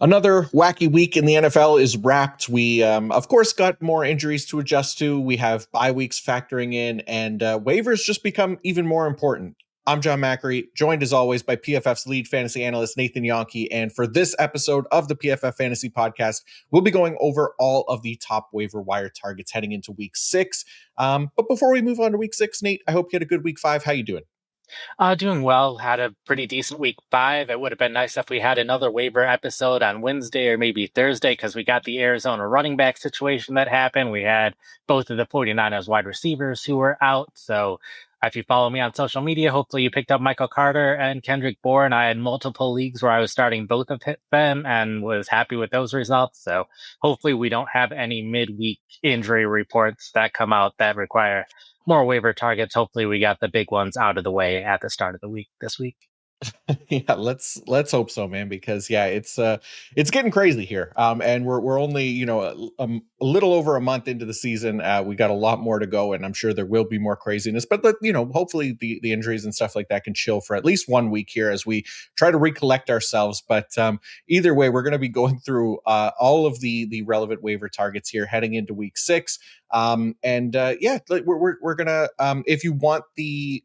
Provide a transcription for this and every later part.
Another wacky week in the NFL is wrapped. We, of course, got more injuries to adjust to. We have bye weeks factoring in, and waivers just become even more important. I'm John Macri, joined as always by PFF's lead fantasy analyst, Nathan Jahnke. And for this episode of the PFF Fantasy Podcast, we'll be going over all of the top waiver wire targets heading into week 6. But before we move on to week 6, Nate, I hope you had a good week 5. How you doing? Doing well. Had a pretty decent week 5. It would have been nice if we had another waiver episode on Wednesday or maybe Thursday because we got the Arizona running back situation that happened. We had both of the 49ers wide receivers who were out. So if you follow me on social media, hopefully you picked up Michael Carter and Kendrick Bourne. I had multiple leagues where I was starting both of them and was happy with those results. So hopefully we don't have any midweek injury reports that come out that require more waiver targets. Hopefully we got the big ones out of the way at the start of the week this week. Yeah, let's hope so, man, because it's getting crazy here. And we're only, a little over a month into the season. We got a lot more to go, and I'm sure there will be more craziness, but hopefully the injuries and stuff like that can chill for at least 1 week here as we try to recollect ourselves. But either way, we're going to be going through all of the relevant waiver targets here heading into week 6. We're gonna if you want the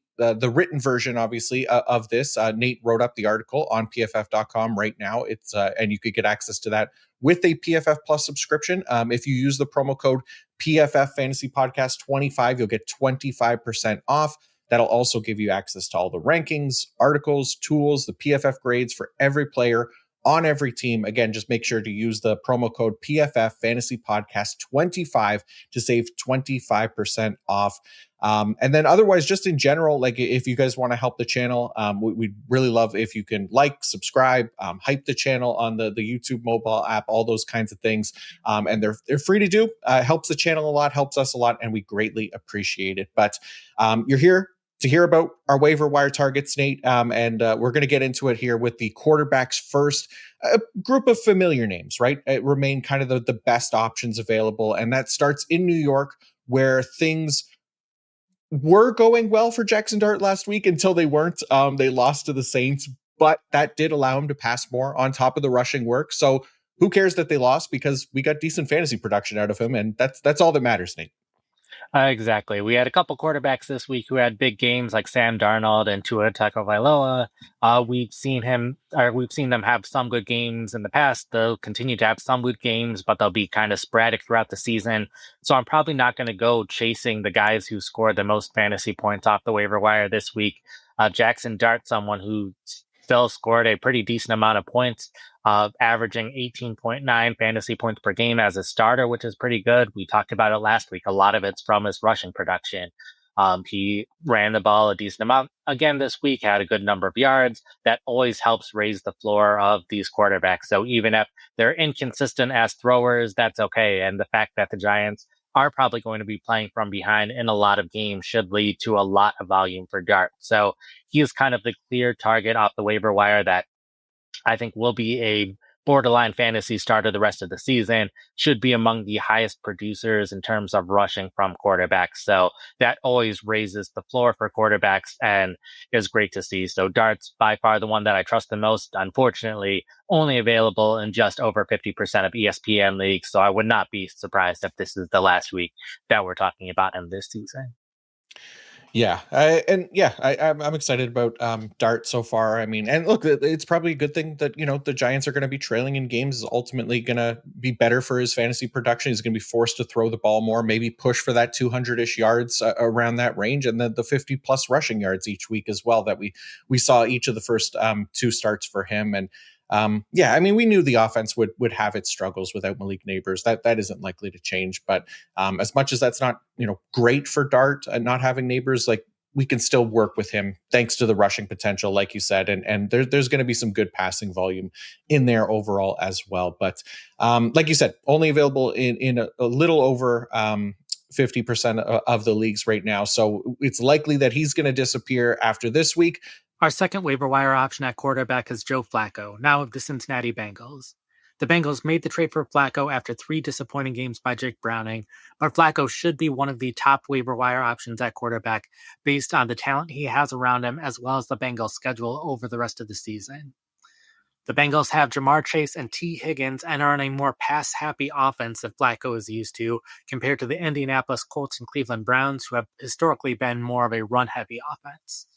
written version, obviously, of this, Nate wrote up the article on pff.com right now. It's and you could get access to that with a PFF Plus subscription. If you use the promo code PFF Fantasy Podcast 25, you'll get 25% off. That'll also give you access to all the rankings, articles, tools, the PFF grades for every player on every team. Again, just make sure to use the promo code PFF Fantasy Podcast 25 to save 25% off. And then otherwise, just in general, like if you guys want to help the channel, we'd really love if you can subscribe, hype the channel on the YouTube mobile app, all those kinds of things. And they're free to do. Helps the channel a lot, helps us a lot, and we greatly appreciate it. But you're here to hear about our waiver wire targets, Nate. And we're going to get into it here with the quarterbacks first. A group of familiar names, right? It remain kind of the best options available. And that starts in New York, where things were going well for Jackson Dart last week until they weren't. They lost to the Saints, but that did allow him to pass more on top of the rushing work. So who cares that they lost, because we got decent fantasy production out of him, and that's all that matters, Nate. Exactly. We had a couple quarterbacks this week who had big games like Sam Darnold and Tua Tagovailoa. We've seen them have some good games in the past. They'll continue to have some good games, but they'll be kind of sporadic throughout the season. So I'm probably not going to go chasing the guys who scored the most fantasy points off the waiver wire this week. Jackson Dart, someone who still scored a pretty decent amount of points, averaging 18.9 fantasy points per game as a starter, which is pretty good. We talked about it last week. A lot of it's from his rushing production. He ran the ball a decent amount again this week, had a good number of yards. That always helps raise the floor of these quarterbacks. So even if they're inconsistent as throwers, that's okay. And the fact that the Giants are probably going to be playing from behind in a lot of games should lead to a lot of volume for Dart. So he is kind of the clear target off the waiver wire that I think will be a borderline fantasy starter the rest of the season, should be among the highest producers in terms of rushing from quarterbacks. So that always raises the floor for quarterbacks and is great to see. So Dart's by far the one that I trust the most. Unfortunately, only available in just over 50% of ESPN leagues. So I would not be surprised if this is the last week that we're talking about in this season. I'm excited about Dart so far. I mean, and look, it's probably a good thing that the Giants are going to be trailing in games. Is ultimately going to be better for his fantasy production. He's going to be forced to throw the ball more, maybe push for that 200-ish yards around that range, and then the 50 plus rushing yards each week as well that we saw each of the first 2 starts for him. And we knew the offense would have its struggles without Malik Neighbors. That isn't likely to change. But as much as that's not great for Dart and not having Neighbors, like, we can still work with him thanks to the rushing potential, like you said, and there's going to be some good passing volume in there overall as well. But like you said, only available in a little over 50% of the leagues right now. So it's likely that he's going to disappear after this week. Our second waiver wire option at quarterback is Joe Flacco, now of the Cincinnati Bengals. The Bengals made the trade for Flacco after 3 disappointing games by Jake Browning, but Flacco should be one of the top waiver wire options at quarterback based on the talent he has around him as well as the Bengals' schedule over the rest of the season. The Bengals have Jamar Chase and T. Higgins and are in a more pass-happy offense that Flacco is used to, compared to the Indianapolis Colts and Cleveland Browns, who have historically been more of a run-heavy offense.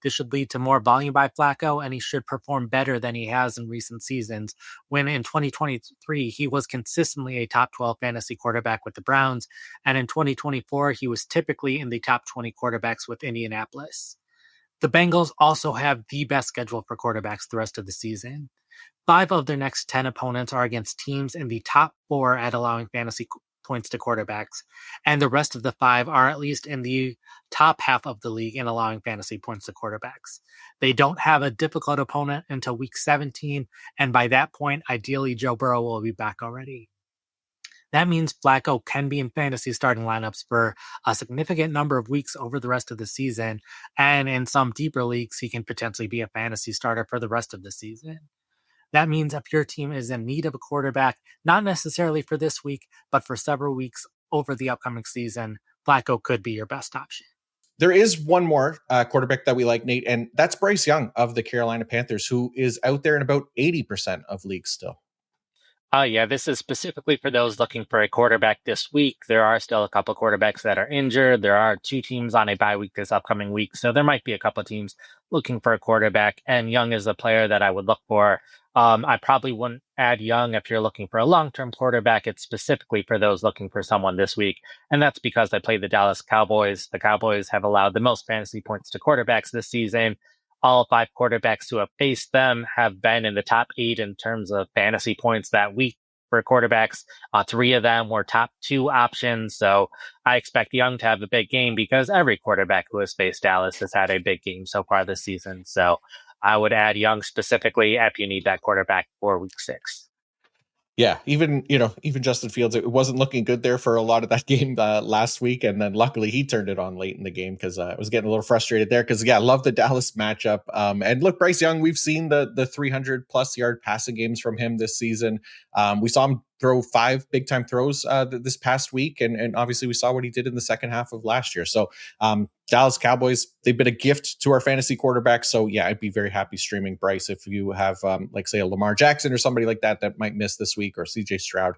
This should lead to more volume by Flacco, and he should perform better than he has in recent seasons, when in 2023 he was consistently a top 12 fantasy quarterback with the Browns, and in 2024 he was typically in the top 20 quarterbacks with Indianapolis. The Bengals also have the best schedule for quarterbacks the rest of the season. 5 of their next 10 opponents are against teams in the top 4 at allowing fantasy points to quarterbacks, and the rest of the 5 are at least in the top half of the league in allowing fantasy points to quarterbacks. They don't have a difficult opponent until week 17, and by that point, ideally, Joe Burrow will be back already. That means Flacco can be in fantasy starting lineups for a significant number of weeks over the rest of the season, and in some deeper leagues, he can potentially be a fantasy starter for the rest of the season. That means if your team is in need of a quarterback, not necessarily for this week, but for several weeks over the upcoming season, Flacco could be your best option. There is one more quarterback that we like, Nate, and that's Bryce Young of the Carolina Panthers, who is out there in about 80% of leagues still. Yeah, this is specifically for those looking for a quarterback this week. There are still a couple quarterbacks that are injured. There are 2 teams on a bye week this upcoming week, so there might be a couple teams looking for a quarterback, and Young is a player that I would look for. I probably wouldn't add Young if you're looking for a long-term quarterback. It's specifically for those looking for someone this week, and that's because they play the Dallas Cowboys. The Cowboys have allowed the most fantasy points to quarterbacks this season. All 5 quarterbacks who have faced them have been in the top 8 in terms of fantasy points that week for quarterbacks. 3 of them were top 2 options. So I expect Young to have a big game because every quarterback who has faced Dallas has had a big game so far this season. So I would add Young specifically if you need that quarterback for week 6. Yeah, even Justin Fields, it wasn't looking good there for a lot of that game last week, and then luckily he turned it on late in the game because I was getting a little frustrated there because I love the Dallas matchup. And look, Bryce Young, we've seen the 300 plus yard passing games from him this season. We saw him throw 5 big time throws this past week, and obviously we saw what he did in the second half of last year. So Dallas Cowboys, they've been a gift to our fantasy quarterbacks. So yeah, I'd be very happy streaming Bryce if you have like say a Lamar Jackson or somebody like that might miss this week, or CJ Stroud,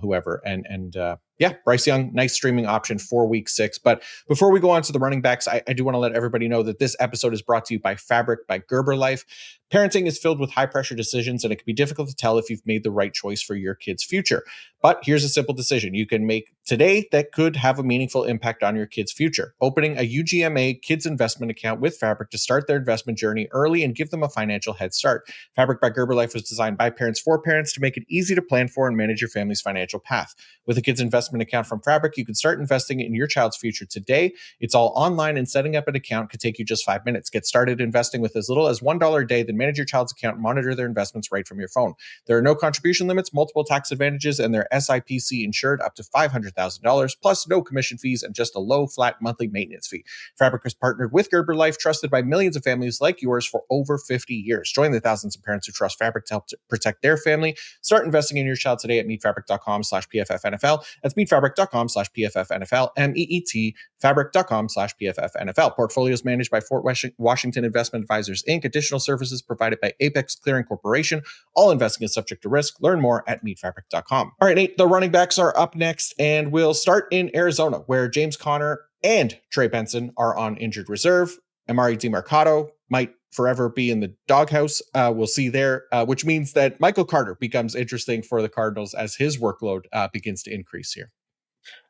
whoever. And yeah, Bryce Young, nice streaming option for week 6. But before we go on to the running backs, I do want to let everybody know that this episode is brought to you by Fabric by Gerber Life. Parenting is filled with high pressure decisions, and it can be difficult to tell if you've made the right choice for your kid's future. But here's a simple decision you can make today that could have a meaningful impact on your kid's future. Opening a UGMA kids investment account with Fabric to start their investment journey early and give them a financial head start. Fabric by Gerber Life was designed by parents for parents to make it easy to plan for and manage your family's financial path. With a kids investment account from Fabric, you can start investing in your child's future today. It's all online, and setting up an account could take you just 5 minutes. Get started investing with as little as $1 a day, then manage your child's account and monitor their investments right from your phone. There are no contribution limits, multiple tax advantages, and they're SIPC insured up to $500,000, plus no commission fees and just a low flat monthly maintenance fee. Fabric has partnered with Gerber Life, trusted by millions of families like yours for over 50 years. Join the thousands of parents who trust Fabric to help protect their family. Start investing in your child today at meetfabric.com/PFFNFL. That's meetfabric.com/PFFNFL, MEET, fabric.com/PFFNFL. Portfolios managed by Fort Washington Investment Advisors, Inc. Additional services provided by Apex Clearing Corporation. All investing is subject to risk. Learn more at meetfabric.com. All right, Nate, the running backs are up next, and we'll start in Arizona, where James Conner and Trey Benson are on injured reserve. Amari DiMercato might forever be in the doghouse. We'll see there, which means that Michael Carter becomes interesting for the Cardinals as his workload begins to increase here.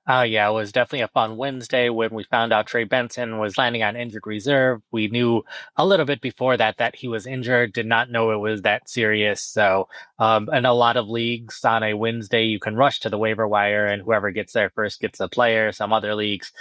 Yeah, it was definitely a fun Wednesday when we found out Trey Benson was landing on injured reserve. We knew a little bit before that he was injured, did not know it was that serious. So in a lot of leagues on a Wednesday, you can rush to the waiver wire and whoever gets there first gets a player. Some other leagues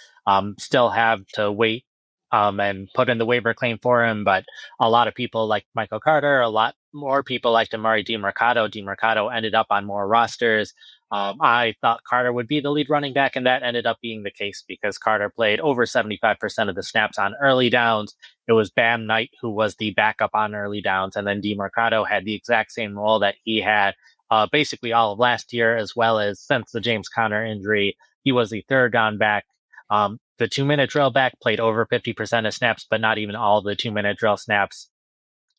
still have to wait and put in the waiver claim for him. But a lot of people like Michael Carter, a lot more people liked Amari DiMercato. DiMercato ended up on more rosters. I thought Carter would be the lead running back, and that ended up being the case because Carter played over 75% of the snaps on early downs. It was Bam Knight who was the backup on early downs, and then DiMercato had the exact same role that he had basically all of last year, as well as since the James Conner injury. He was the third down back. The 2-minute drill back played over 50% of snaps, but not even all of the 2-minute drill snaps.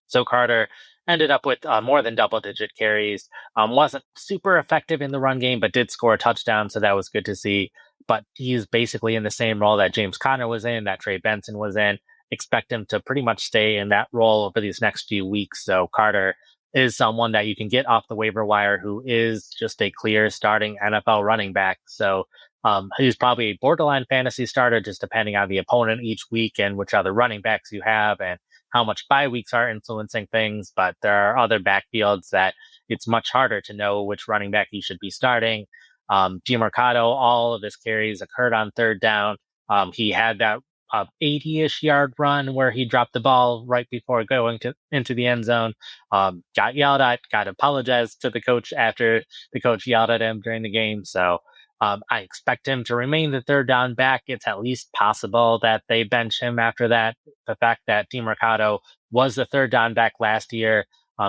So Carter ended up with more than double-digit carries. Wasn't super effective in the run game, but did score a touchdown, so that was good to see. But he's basically in the same role that James Conner was in, that Trey Benson was in. Expect him to pretty much stay in that role over these next few weeks. So Carter is someone that you can get off the waiver wire who is just a clear starting NFL running back. So he's probably a borderline fantasy starter, just depending on the opponent each week and which other running backs you have and how much bye weeks are influencing things. But there are other backfields that it's much harder to know which running back you should be starting. Mercado, all of his carries occurred on third down. He had that 80-ish yard run where he dropped the ball right before going into the end zone. Got yelled at, got apologized to the coach after the coach yelled at him during the game. So I expect him to remain the third down back. It's at least possible that they bench him after that. The fact that Mercado was the third down back last year,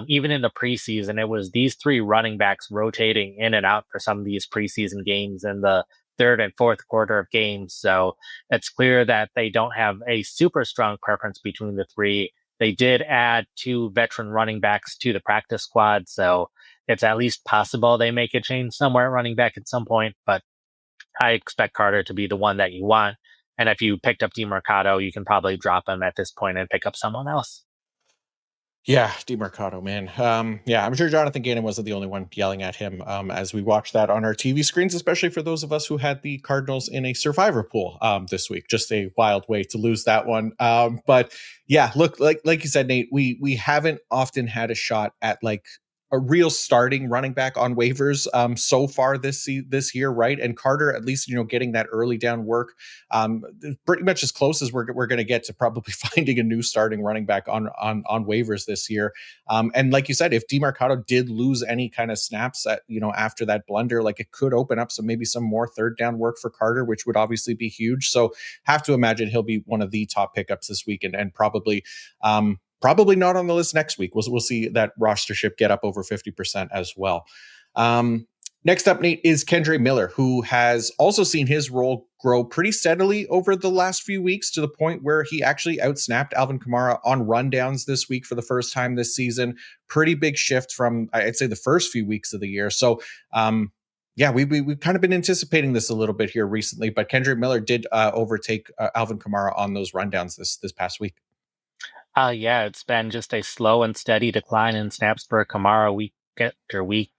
even in the preseason, it was these three running backs rotating in and out for some of these preseason games in the third and fourth quarter of games. So it's clear that they don't have a super strong preference between the three. They did add 2 veteran running backs to the practice squad. So it's at least possible they make a change somewhere at running back at some point. But I expect Carter to be the one that you want. And if you picked up Mercado, you can probably drop him at this point and pick up someone else. Yeah, DeMarcado, man. Yeah, I'm sure Jonathan Gannon wasn't the only one yelling at him as we watched that on our TV screens, especially for those of us who had the Cardinals in a survivor pool this week. Just a wild way to lose that one. But yeah, look, like you said, Nate, we haven't often had a shot at like a real starting running back on waivers so far this year, right? And Carter, at least, getting that early down work, pretty much as close as we're going to get to probably finding a new starting running back on waivers this year. And like you said, if DeMarcado did lose any kind of snaps at, after that blunder, like it could open up some more third down work for Carter, which would obviously be huge. So have to imagine he'll be one of the top pickups this week and probably not on the list next week. We'll see that rostership get up over 50% as well. Next up, Nate, is Kendre Miller, who has also seen his role grow pretty steadily over the last few weeks to the point where he actually outsnapped Alvin Kamara on rundowns this week for the first time this season. Pretty big shift from, I'd say, the first few weeks of the year. So, yeah, we've kind of been anticipating this a little bit here recently, but Kendre Miller did overtake Alvin Kamara on those rundowns this past week. Yeah, it's been just a slow and steady decline in snaps per Kamara week after week.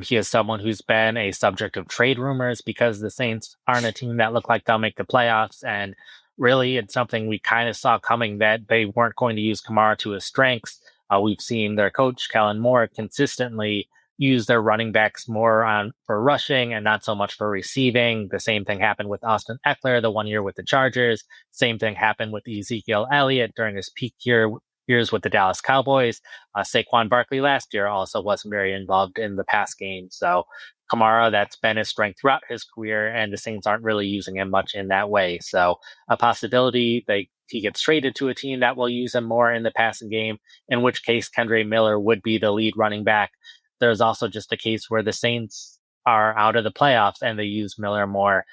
He is someone who's been a subject of trade rumors because the Saints aren't a team that look like they'll make the playoffs. And really, it's something we kind of saw coming that they weren't going to use Kamara to his strengths. We've seen their coach, Kellen Moore, consistently use their running backs more for rushing and not so much for receiving. The same thing happened with Austin Eckler the 1 year with the Chargers. Same thing happened with Ezekiel Elliott during his peak years with the Dallas Cowboys. Saquon Barkley last year also wasn't very involved in the pass game. So Kamara, that's been his strength throughout his career, and the Saints aren't really using him much in that way. So a possibility he gets traded to a team that will use him more in the passing game, in which case Kendre Miller would be the lead running back. There's also just a case where the Saints are out of the playoffs and they use Miller more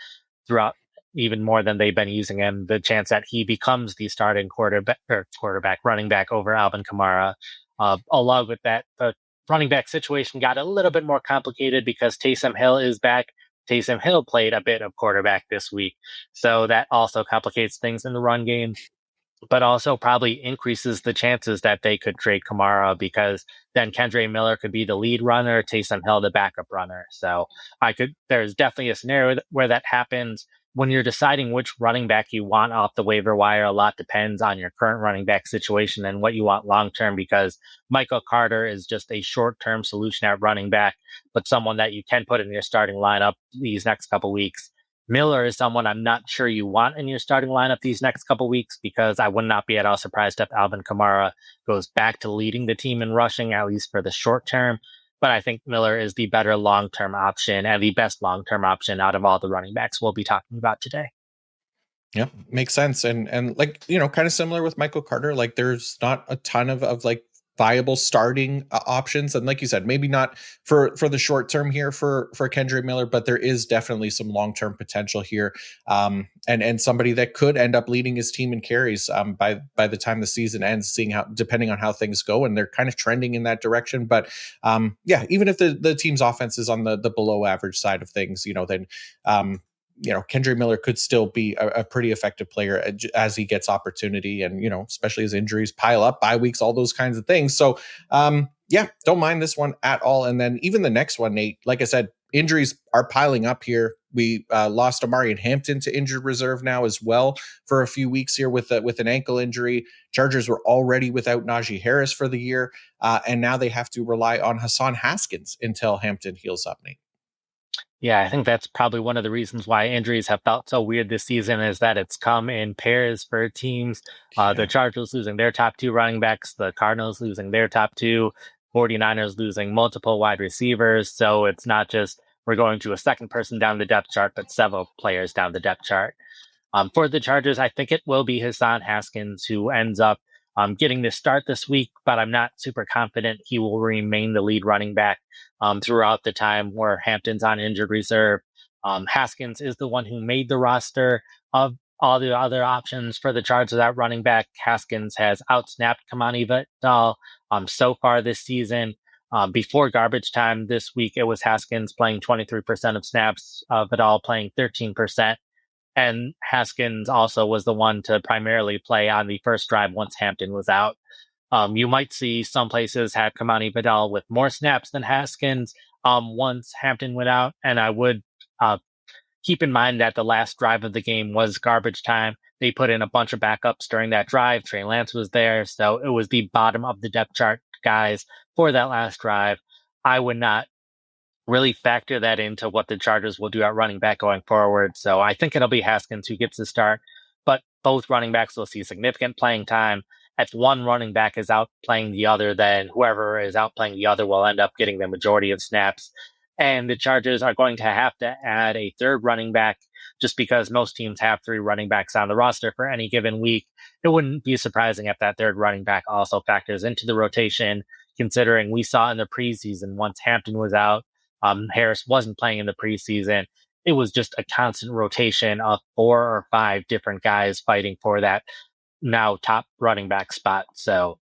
throughout, even more than they've been using him. The chance that he becomes the starting running back over Alvin Kamara. Along with that, the running back situation got a little bit more complicated because Taysom Hill is back. Taysom Hill played a bit of quarterback this week, so that also complicates things in the run game, but also probably increases the chances that they could trade Kamara because then Kendre Miller could be the lead runner, Taysom Hill the backup runner. So there's definitely a scenario where that happens. When you're deciding which running back you want off the waiver wire, a lot depends on your current running back situation and what you want long-term, because Michael Carter is just a short-term solution at running back, but someone that you can put in your starting lineup these next couple weeks. Miller is someone I'm not sure you want in your starting lineup these next couple weeks, because I would not be at all surprised if Alvin Kamara goes back to leading the team in rushing, at least for the short term. But I think Miller is the better long-term option and the best long-term option out of all the running backs we'll be talking about today. Yeah, makes sense. And like, kind of similar with Michael Carter, like there's not a ton of like viable starting options. And like you said, maybe not for the short term here for Kendre Miller, but there is definitely some long-term potential here. And somebody that could end up leading his team in carries by the time the season ends, seeing how, depending on how things go, and they're kind of trending in that direction. But yeah, even if the team's offense is on the below average side of things, then Kendre Miller could still be a pretty effective player as he gets opportunity, and especially as injuries pile up, bye weeks, all those kinds of things. So yeah, don't mind this one at all. And then even the next one, Nate, like I said, injuries are piling up here. We lost Amari and Hampton to injured reserve now as well for a few weeks here with an ankle injury. Chargers were already without Najee Harris for the year, and now they have to rely on Hassan Haskins until Hampton heals up, Nate. Yeah, I think that's probably one of the reasons why injuries have felt so weird this season, is that it's come in pairs for teams. The Chargers losing their top 2 running backs, the Cardinals losing their top 2, 49ers losing multiple wide receivers. So it's not just we're going to a second person down the depth chart, but several players down the depth chart. For the Chargers, I think it will be Hassan Haskins who ends up getting this start this week, but I'm not super confident he will remain the lead running back throughout the time where Hampton's on injured reserve. Haskins is the one who made the roster of all the other options for the Chargers at running back. Haskins has outsnapped Kamani Vidal so far this season. Before garbage time this week, it was Haskins playing 23% of snaps, Vidal playing 13%. And Haskins also was the one to primarily play on the first drive once Hampton was out. You might see some places have Kamani Vidal with more snaps than Haskins once Hampton went out. And I would keep in mind that the last drive of the game was garbage time. They put in a bunch of backups during that drive. Trey Lance was there. So it was the bottom of the depth chart guys for that last drive. I would not really factor that into what the Chargers will do at running back going forward. So I think it'll be Haskins who gets the start, but both running backs will see significant playing time. If one running back is outplaying the other, then whoever is outplaying the other will end up getting the majority of snaps. And the Chargers are going to have to add a third running back just because most teams have 3 running backs on the roster for any given week. It wouldn't be surprising if that third running back also factors into the rotation, considering we saw in the preseason once Hampton was out, Harris wasn't playing in the preseason. It was just a constant rotation of 4 or 5 different guys fighting for that now top running back spot. So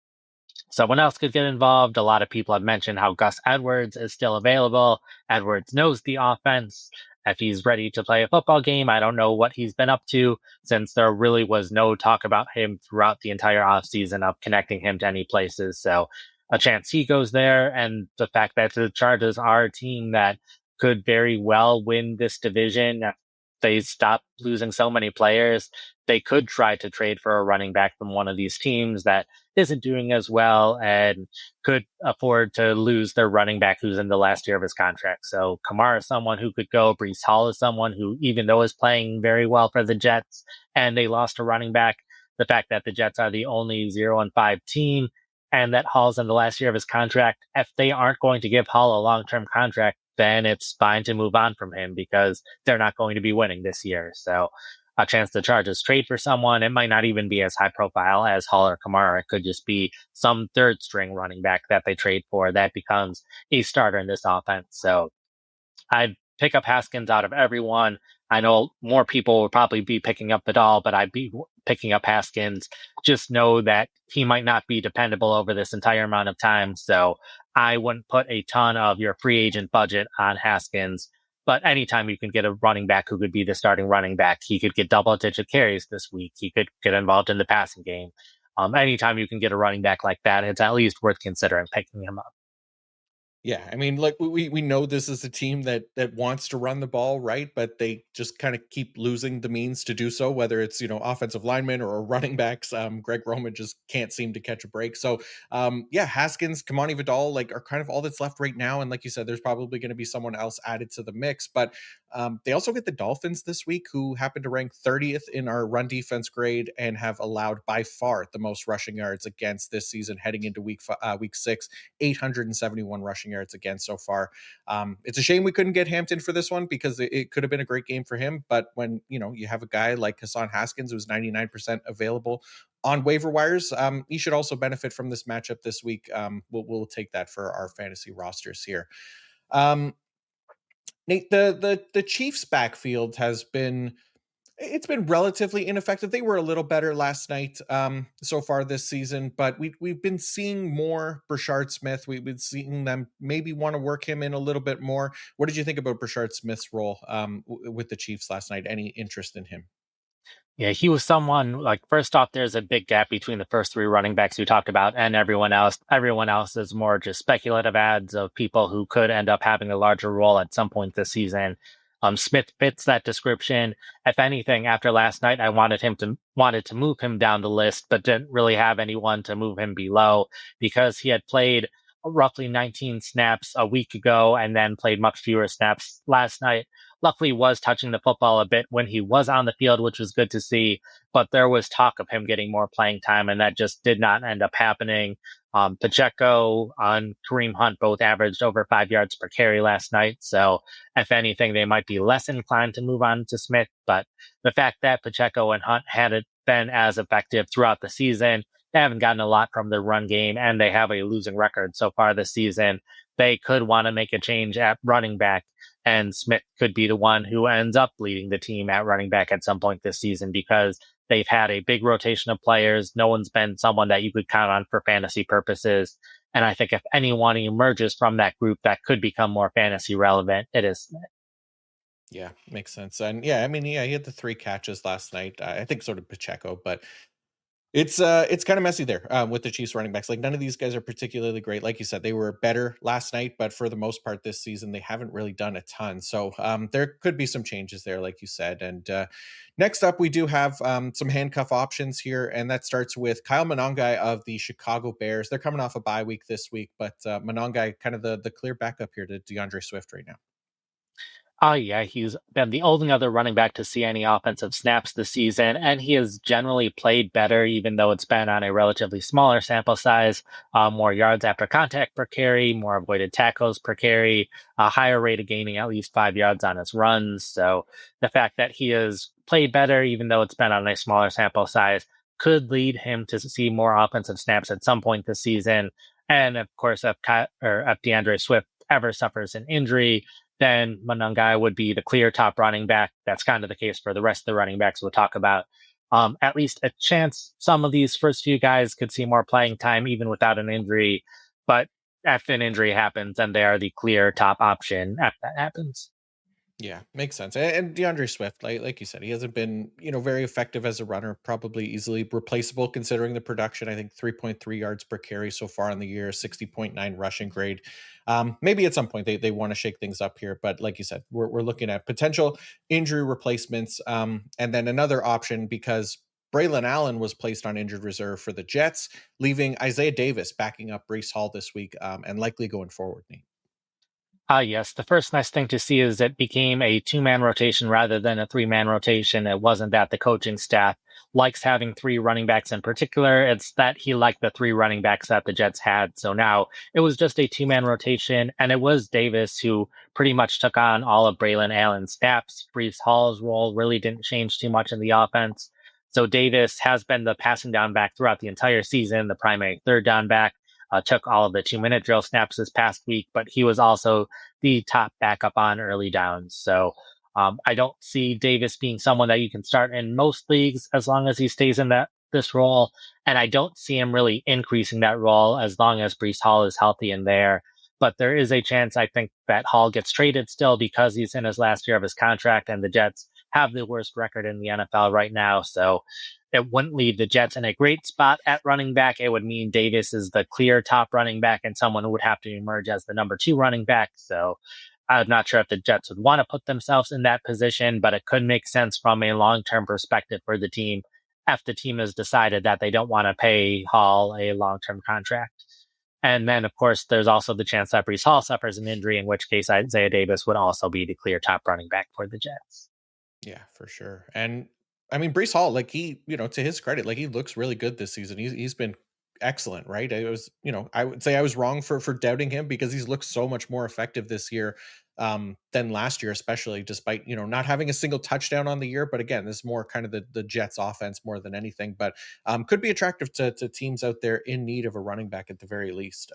someone else could get involved. A lot of people have mentioned how Gus Edwards is still available. Edwards knows the offense. If he's ready to play a football game, I don't know what he's been up to, since there really was no talk about him throughout the entire offseason of connecting him to any places. So a chance he goes there, and the fact that the Chargers are a team that could very well win this division. If they stop losing so many players, they could try to trade for a running back from one of these teams that isn't doing as well and could afford to lose their running back who's in the last year of his contract. So Kamara is someone who could go. Breece Hall is someone who, even though is playing very well for the Jets and they lost a running back, the fact that the Jets are the only 0-5 team and that Hall's in the last year of his contract, if they aren't going to give Hall a long-term contract, then it's fine to move on from him because they're not going to be winning this year. So a chance the Chargers trade for someone, it might not even be as high profile as Hall or Kamara. It could just be some third string running back that they trade for that becomes a starter in this offense. So I'd pick up Haskins out of everyone. I know more people will probably be picking up Vidal, but I'd be picking up Haskins. Just know that he might not be dependable over this entire amount of time. So I wouldn't put a ton of your free agent budget on Haskins. But anytime you can get a running back who could be the starting running back, he could get double-digit carries this week. He could get involved in the passing game. Anytime you can get a running back like that, it's at least worth considering picking him up. Yeah, I mean, like we know this is a team that wants to run the ball, right? But they just kind of keep losing the means to do so, whether it's offensive linemen or running backs. Greg Roman just can't seem to catch a break. So yeah, Haskins, Kamani Vidal, like, are kind of all that's left right now. And like you said, there's probably going to be someone else added to the mix. But they also get the Dolphins this week, who happen to rank 30th in our run defense grade and have allowed by far the most rushing yards against this season, heading into week 6, 871 rushing yards again so far. It's a shame we couldn't get Hampton for this one because it could have been a great game for him. But when you have a guy like Hassan Haskins who's 99% available on waiver wires, he should also benefit from this matchup this week. We'll take that for our fantasy rosters here. Nate, the Chiefs backfield has been relatively ineffective. They were a little better last night so far this season, but we've been seeing more Brashard Smith. We've been seeing them maybe want to work him in a little bit more. What did you think about Brashard Smith's role with the Chiefs last night? Any interest in him? Yeah, he was someone like first off, there's a big gap between the first three running backs we talked about and everyone else. Everyone else is more just speculative ads of people who could end up having a larger role at some point this season. Smith fits that description. If anything, after last night, I wanted to move him down the list, but didn't really have anyone to move him below because he had played roughly 19 snaps a week ago and then played much fewer snaps last night. Luckily was touching the football a bit when he was on the field, which was good to see. But there was talk of him getting more playing time, and that just did not end up happening. Pacheco and Kareem Hunt both averaged over 5 yards per carry last night. So if anything, they might be less inclined to move on to Smith. But the fact that Pacheco and Hunt hadn't been as effective throughout the season, they haven't gotten a lot from their run game, and they have a losing record so far this season. They could want to make a change at running back, and Smith could be the one who ends up leading the team at running back at some point this season because they've had a big rotation of players. No one's been someone that you could count on for fantasy purposes. And I think if anyone emerges from that group that could become more fantasy relevant, it is Smith. Yeah, makes sense. And yeah, I mean, yeah, he had the 3 catches last night. I think so did Pacheco, but it's kind of messy there with the Chiefs running backs. Like none of these guys are particularly great. Like you said, they were better last night, but for the most part this season, they haven't really done a ton. So there could be some changes there, like you said. And next up, we do have some handcuff options here, and that starts with Kyle Monangai of the Chicago Bears. They're coming off a bye week this week, but Monangai kind of the clear backup here to DeAndre Swift right now. Oh, yeah, he's been the only other running back to see any offensive snaps this season, and he has generally played better, even though it's been on a relatively smaller sample size. More yards after contact per carry, more avoided tackles per carry, a higher rate of gaining at least 5 yards on his runs. So the fact that he has played better, even though it's been on a smaller sample size, could lead him to see more offensive snaps at some point this season. And of course, if DeAndre Swift ever suffers an injury, then Monangai would be the clear top running back. That's kind of the case for the rest of the running backs we'll talk about. At least a chance some of these first few guys could see more playing time even without an injury. But if an injury happens, then they are the clear top option if that happens. Yeah, makes sense. And DeAndre Swift, like you said, he hasn't been, very effective as a runner, probably easily replaceable considering the production. I think 3.3 yards per carry so far in the year, 60.9 rushing grade. Maybe at some point they want to shake things up here, but like you said, we're looking at potential injury replacements. And then another option because Braylon Allen was placed on injured reserve for the Jets, leaving Isaiah Davis backing up Breece Hall this week and likely going forward, Nate. Yes. The first nice thing to see is it became a 2-man rotation rather than a 3-man rotation. It wasn't that the coaching staff likes having 3 running backs in particular. It's that he liked the 3 running backs that the Jets had. So now it was just a 2-man rotation, and it was Davis who pretty much took on all of Braylon Allen's snaps. Breece Hall's role really didn't change too much in the offense. So Davis has been the passing down back throughout the entire season, the primary third down back. Took all of the 2-minute drill snaps this past week, but he was also the top backup on early downs. So I don't see Davis being someone that you can start in most leagues as long as he stays in this role. And I don't see him really increasing that role as long as Breece Hall is healthy in there. But there is a chance, I think, that Hall gets traded still because he's in his last year of his contract and the Jets have the worst record in the NFL right now. So it wouldn't leave the Jets in a great spot at running back. It would mean Davis is the clear top running back and someone who would have to emerge as the number 2 running back. So I'm not sure if the Jets would want to put themselves in that position, but it could make sense from a long-term perspective for the team if the team has decided that they don't want to pay Hall a long-term contract. And then, of course, there's also the chance that Breece Hall suffers an injury, in which case Isaiah Davis would also be the clear top running back for the Jets. Yeah, for sure. And I mean, Breece Hall, like he, to his credit, like he looks really good this season. He's been excellent, right? I would say I was wrong for doubting him, because he's looked so much more effective this year than last year, especially despite, not having a single touchdown on the year. But again, this is more kind of the Jets offense more than anything, but could be attractive to teams out there in need of a running back at the very least.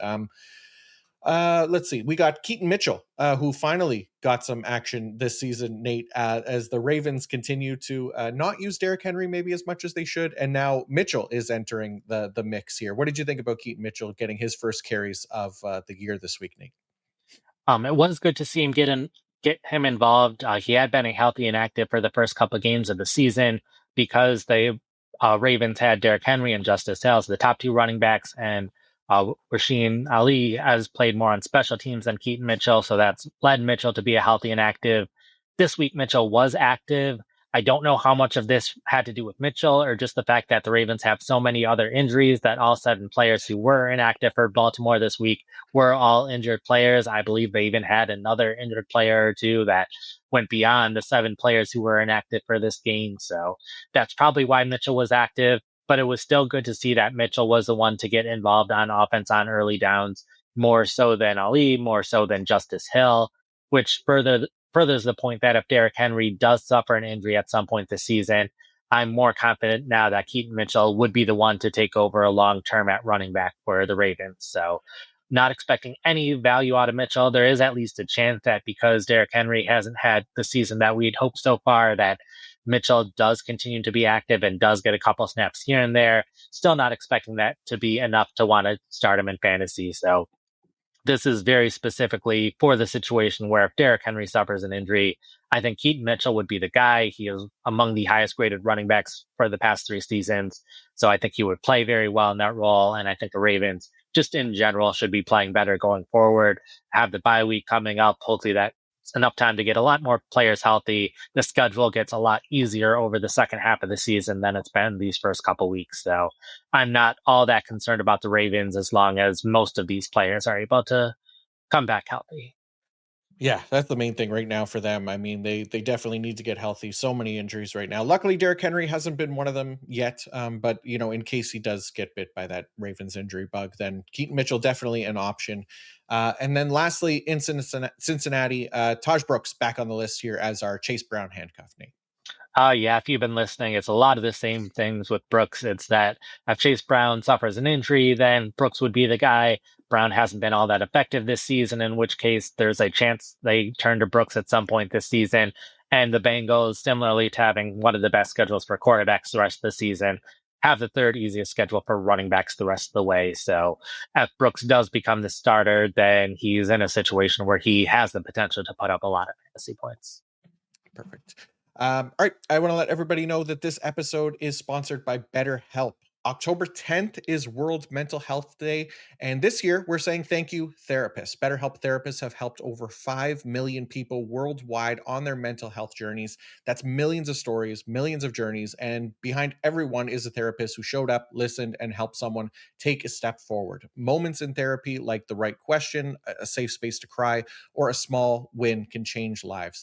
Let's see. We got Keaton Mitchell, who finally got some action this season, Nate, as the Ravens continue to not use Derrick Henry maybe as much as they should. And now Mitchell is entering the mix here. What did you think about Keaton Mitchell getting his first carries of the year this week, Nate? It was good to see him get him involved. He had been healthy and active for the first couple of games of the season because the Ravens had Derrick Henry and Justice Hill, so the top two running backs, and Rasheen Ali has played more on special teams than Keaton Mitchell, so that's led Mitchell to be a healthy and active. This week, Mitchell was active. I don't know how much of this had to do with Mitchell or just the fact that the Ravens have so many other injuries that all 7 players who were inactive for Baltimore this week were all injured players. I believe they even had another injured player or two that went beyond the 7 players who were inactive for this game. So that's probably why Mitchell was active, but it was still good to see that Mitchell was the one to get involved on offense on early downs, more so than Ali, more so than Justice Hill, which furthers the point that if Derrick Henry does suffer an injury at some point this season, I'm more confident now that Keaton Mitchell would be the one to take over a long term at running back for the Ravens. So not expecting any value out of Mitchell. There is at least a chance that because Derrick Henry hasn't had the season that we'd hoped so far, that Mitchell does continue to be active and does get a couple snaps here and there. Still not expecting that to be enough to want to start him in fantasy. So this is very specifically for the situation where if Derrick Henry suffers an injury, I think Keaton Mitchell would be the guy. He is among the highest graded running backs for the past 3 seasons. So I think he would play very well in that role. And I think the Ravens, just in general, should be playing better going forward. Have the bye week coming up. Hopefully that's enough time to get a lot more players healthy. The schedule gets a lot easier over the second half of the season than it's been these first couple weeks. So I'm not all that concerned about the Ravens as long as most of these players are able to come back healthy. Yeah, that's the main thing right now for them. I mean, they definitely need to get healthy. So many injuries right now. Luckily, Derrick Henry hasn't been one of them yet. But in case he does get bit by that Ravens injury bug, then Keaton Mitchell definitely an option. And then lastly, in Cincinnati, Taj Brooks back on the list here as our Chase Brown handcuff, Nate. Yeah, if you've been listening, it's a lot of the same things with Brooks. It's that if Chase Brown suffers an injury, then Brooks would be the guy. Brown hasn't been all that effective this season, in which case there's a chance they turn to Brooks at some point this season. And the Bengals, similarly to having one of the best schedules for quarterbacks the rest of the season, have the 3rd easiest schedule for running backs the rest of the way. So if Brooks does become the starter, then he's in a situation where he has the potential to put up a lot of fantasy points. Perfect. All right. I want to let everybody know that this episode is sponsored by BetterHelp. October 10th is World Mental Health Day. And this year, we're saying thank you, therapists. BetterHelp therapists have helped over 5 million people worldwide on their mental health journeys. That's millions of stories, millions of journeys. And behind everyone is a therapist who showed up, listened, and helped someone take a step forward. Moments in therapy, like the right question, a safe space to cry, or a small win, can change lives.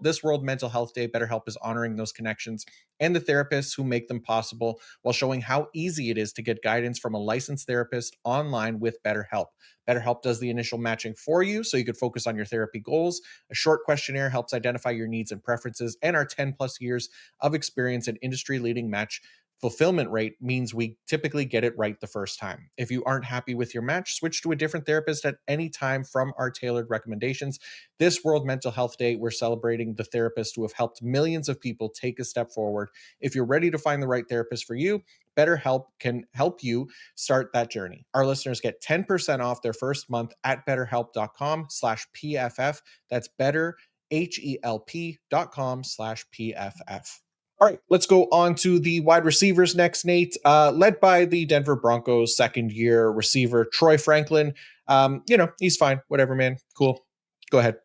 This World Mental Health Day, BetterHelp is honoring those connections and the therapists who make them possible, while showing how easy it is to get guidance from a licensed therapist online with BetterHelp. BetterHelp does the initial matching for you so you could focus on your therapy goals. A short questionnaire helps identify your needs and preferences, and our 10 plus years of experience and industry-leading match fulfillment rate means we typically get it right the first time. If you aren't happy with your match, switch to a different therapist at any time from our tailored recommendations. This World Mental Health Day, we're celebrating the therapists who have helped millions of people take a step forward. If you're ready to find the right therapist for you, BetterHelp can help you start that journey. Our listeners get 10% off their first month at betterhelp.com/PFF. That's betterhelp.com/PFF. All right, let's go on to the wide receivers next, Nate. Led by the Denver Broncos second-year receiver, Troy Franklin. He's fine. Whatever, man. Cool. Go ahead.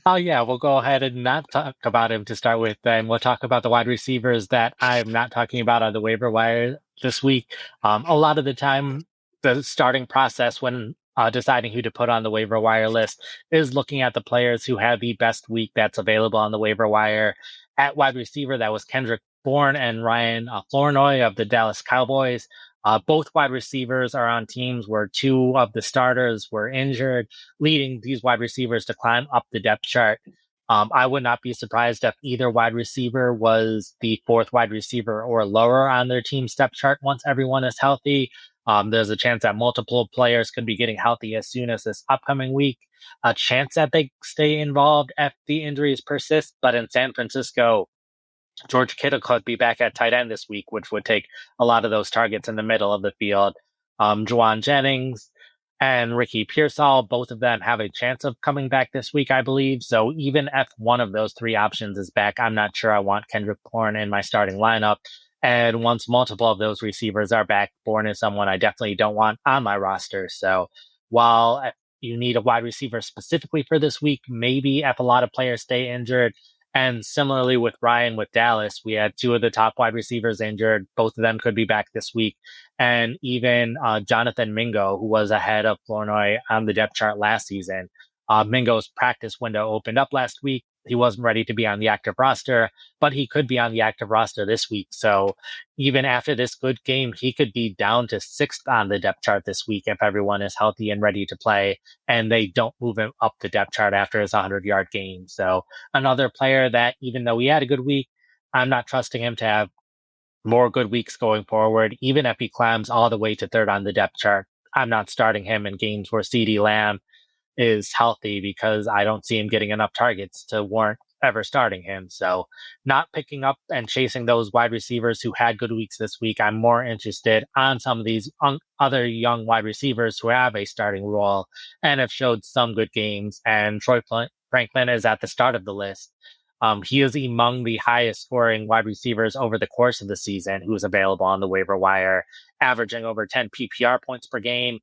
Oh, yeah, we'll go ahead and not talk about him to start with. Then we'll talk about the wide receivers that I'm not talking about on the waiver wire this week. A lot of the time, the starting process when deciding who to put on the waiver wire list is looking at the players who have the best week that's available on the waiver wire. At wide receiver, that was Kendrick Bourne and Ryan Flournoy of the Dallas Cowboys. Both wide receivers are on teams where two of the starters were injured, leading these wide receivers to climb up the depth chart. I would not be surprised if either wide receiver was the fourth wide receiver or lower on their team's depth chart once everyone is healthy. There's a chance that multiple players could be getting healthy as soon as this upcoming week. A chance that they stay involved if the injuries persist, but in San Francisco, George Kittle could be back at tight end this week, which would take a lot of those targets in the middle of the field. Juwan Jennings and Ricky Pearsall, both of them have a chance of coming back this week, I believe. So even if one of those three options is back, I'm not sure I want Kendrick Bourne in my starting lineup. And once multiple of those receivers are back, Bourne is someone I definitely don't want on my roster. So while you need a wide receiver specifically for this week, maybe if a lot of players stay injured, and similarly with Ryan with Dallas, we had two of the top wide receivers injured. Both of them could be back this week. And even Jonathan Mingo, who was ahead of Flournoy on the depth chart last season. Mingo's practice window opened up last week. He wasn't ready to be on the active roster, but he could be on the active roster this week. So even after this good game, he could be down to sixth on the depth chart this week if everyone is healthy and ready to play, and they don't move him up the depth chart after his 100-yard game. So another player that, even though he had a good week, I'm not trusting him to have more good weeks going forward. Even if he climbs all the way to third on the depth chart, I'm not starting him in games where CeeDee Lamb is healthy because I don't see him getting enough targets to warrant ever starting him. So not picking up and chasing those wide receivers who had good weeks this week. I'm more interested on some of these other young wide receivers who have a starting role and have showed some good games. And Troy Franklin is at the start of the list. He is among the highest scoring wide receivers over the course of the season who is available on the waiver wire, averaging over 10 PPR points per game.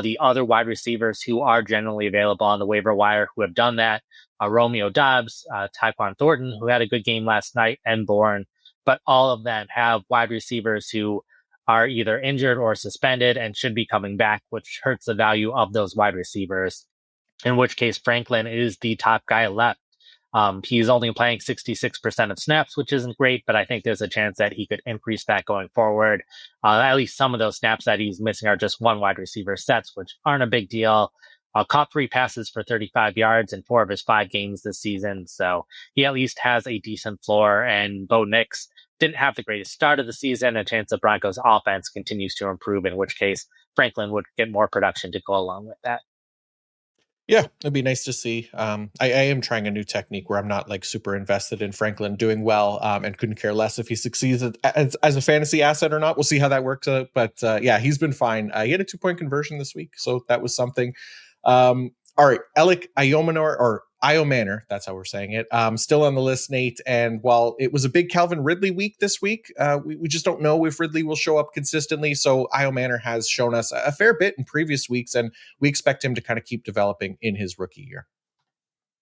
The other wide receivers who are generally available on the waiver wire who have done that, Romeo Doubs, Tyquan Thornton, who had a good game last night, and Bourne. But all of them have wide receivers who are either injured or suspended and should be coming back, which hurts the value of those wide receivers, in which case Franklin is the top guy left. He's only playing 66% of snaps, which isn't great, but I think there's a chance that he could increase that going forward. At least some of those snaps that he's missing are just one wide receiver sets, which aren't a big deal. Caught 3 passes for 35 yards in 4 of his 5 games this season, so he at least has a decent floor. And Bo Nix didn't have the greatest start of the season. A chance the Broncos offense continues to improve, in which case Franklin would get more production to go along with that. Yeah, it'd be nice to see. I am trying a new technique where I'm not like super invested in Franklin doing well, and couldn't care less if he succeeds as a fantasy asset or not. We'll see how that works out. But yeah, he's been fine. He had a 2-point conversion this week, so that was something. All right, Alec Iomanor or Iomanor, that's how we're saying it. Still on the list, Nate. And while it was a big Calvin Ridley week this week, we just don't know if Ridley will show up consistently. So Iomanor has shown us a fair bit in previous weeks, and we expect him to kind of keep developing in his rookie year.